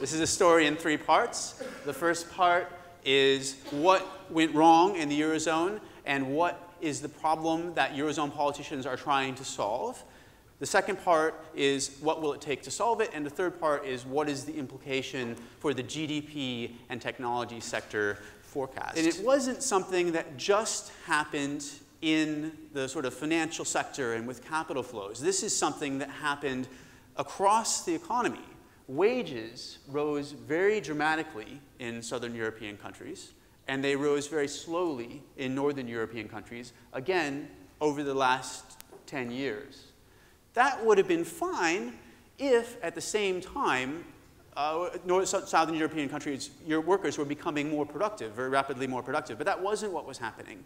This is a story in 3 parts. The first part is what went wrong in the Eurozone and what is the problem that Eurozone politicians are trying to solve. The second part is what will it take to solve it, and the third part is what is the implication for the GDP and technology sector forecast. And it wasn't something that just happened in the sort of financial sector and with capital flows. This is something that happened across the economy. Wages rose very dramatically in Southern European countries, and they rose very slowly in Northern European countries, again, over the last 10 years. That would have been fine if, at the same time, Southern European countries, your workers were becoming more productive, very rapidly more productive, but that wasn't what was happening.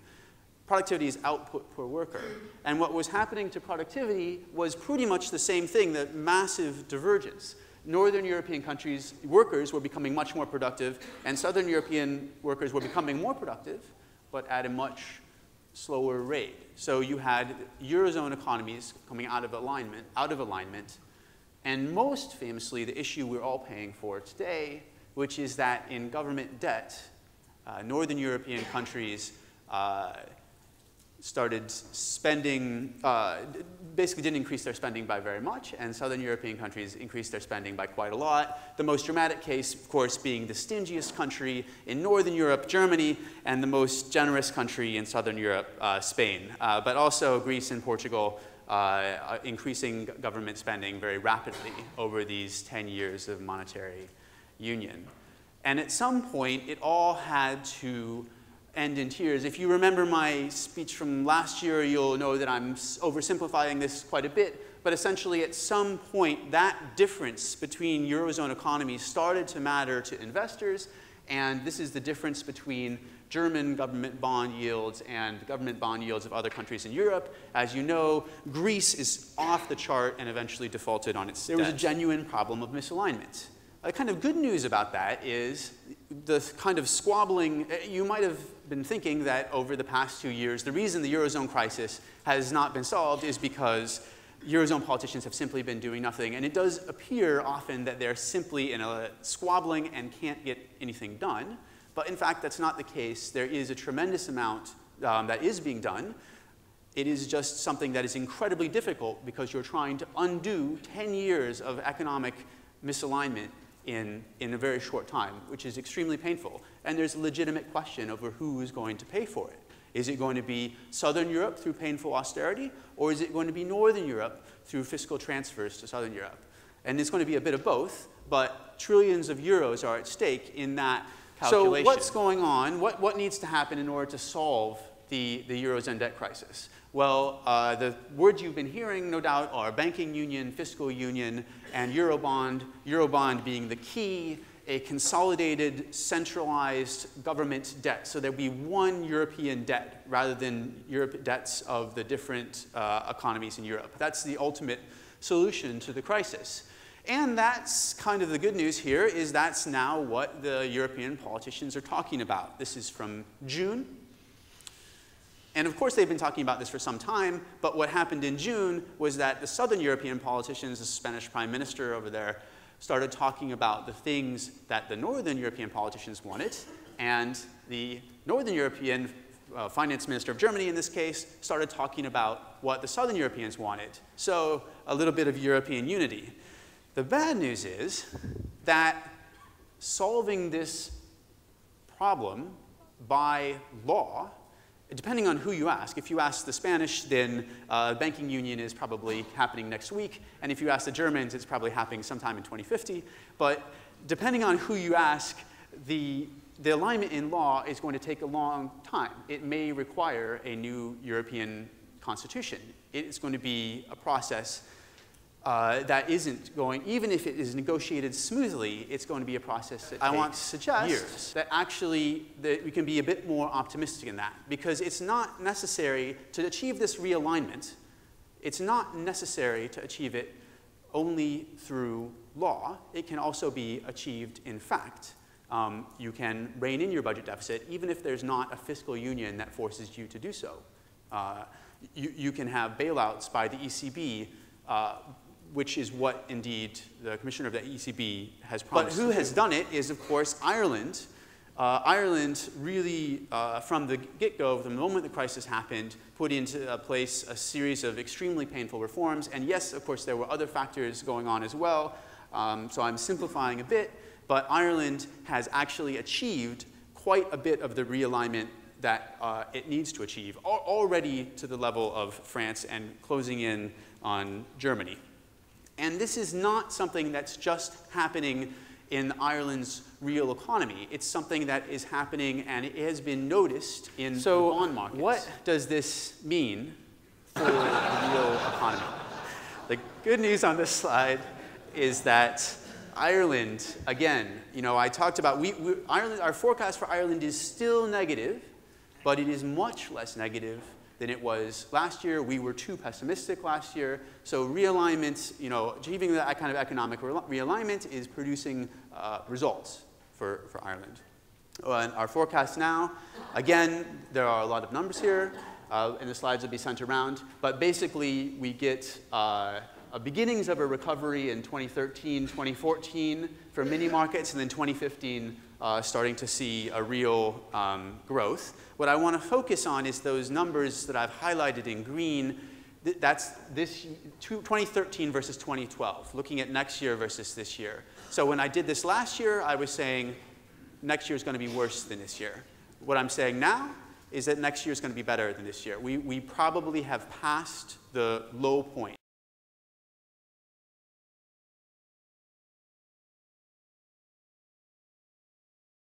Productivity is output per worker. And what was happening to productivity was pretty much the same thing, the massive divergence. Northern European countries' workers were becoming much more productive, and Southern European workers were becoming more productive, but at a much slower rate. So you had Eurozone economies coming out of alignment, and most famously, the issue we're all paying for today, which is that in government debt, Northern European countries started spending, basically didn't increase their spending by very much, and Southern European countries increased their spending by quite a lot. The most dramatic case, of course, being the stingiest country in Northern Europe, Germany, and the most generous country in Southern Europe, Spain. But also Greece and Portugal increasing government spending very rapidly over these 10 years of monetary union. And at some point, it all had to end in tears. If you remember my speech from last year, you'll know that I'm oversimplifying this quite a bit, but essentially at some point that difference between Eurozone economies started to matter to investors, and this is the difference between German government bond yields and government bond yields of other countries in Europe. As you know, Greece is off the chart and eventually defaulted on its debt. There was a genuine problem of misalignment. The kind of good news about that is the kind of squabbling. You might have been thinking that over the past 2 years, the reason the Eurozone crisis has not been solved is because Eurozone politicians have simply been doing nothing. And it does appear often that they're simply in a squabbling and can't get anything done. But in fact, that's not the case. There is a tremendous amount that is being done. It is just something that is incredibly difficult because you're trying to undo 10 years of economic misalignment in a very short time, which is extremely painful. And there's a legitimate question over who is going to pay for it. Is it going to be Southern Europe through painful austerity, or is it going to be Northern Europe through fiscal transfers to Southern Europe? And it's going to be a bit of both, but trillions of euros are at stake in that calculation. So what's going on? What needs to happen in order to solve the Eurozone debt crisis? Well, the words you've been hearing, no doubt, are banking union, fiscal union, and Eurobond. Eurobond being the key, a consolidated, centralized government debt. So there'll be one European debt rather than debts of the different economies in Europe. That's the ultimate solution to the crisis. And that's kind of the good news here, is that's now what the European politicians are talking about. This is from June. And of course, they've been talking about this for some time, but what happened in June was that the Southern European politicians, the Spanish prime minister over there, started talking about the things that the Northern European politicians wanted, and the Northern European finance minister of Germany, in this case, started talking about what the Southern Europeans wanted. So a little bit of European unity. The bad news is that solving this problem by law, depending on who you ask, if you ask the Spanish, then banking union is probably happening next week. And if you ask the Germans, it's probably happening sometime in 2050. But depending on who you ask, the alignment in law is going to take a long time. It may require a new European constitution. It's going to be a process that isn't going, even if it is negotiated smoothly, it's going to be a process that I want to suggest years. That actually that we can be a bit more optimistic in that, because it's not necessary to achieve this realignment. It's not necessary to achieve it only through law. It can also be achieved in fact. You can rein in your budget deficit even if there's not a fiscal union that forces you to do so. You can have bailouts by the ECB which is what, indeed, the commissioner of the ECB has promised. But who has done it is, of course, Ireland. Ireland really, from the get-go, from the moment the crisis happened, put into place a series of extremely painful reforms. And yes, of course, there were other factors going on as well. So I'm simplifying a bit. But Ireland has actually achieved quite a bit of the realignment that it needs to achieve, already to the level of France and closing in on Germany. And this is not something that's just happening in Ireland's real economy. It's something that is happening, and it has been noticed in the bond markets. What does this mean for the real economy? The good news on this slide is that Ireland, again, I talked about, Ireland, our forecast for Ireland is still negative, but it is much less negative than it was last year. We were too pessimistic last year. So realignment, achieving that kind of economic realignment is producing results for Ireland. And our forecast now, again, there are a lot of numbers here, and the slides will be sent around. But basically, we get beginnings of a recovery in 2013, 2014 for mini markets, and then 2015 starting to see a real growth. What I want to focus on is those numbers that I've highlighted in green. That's 2013 versus 2012, looking at next year versus this year. So when I did this last year, I was saying next year is going to be worse than this year. What I'm saying now is that next year is going to be better than this year. We probably have passed the low point.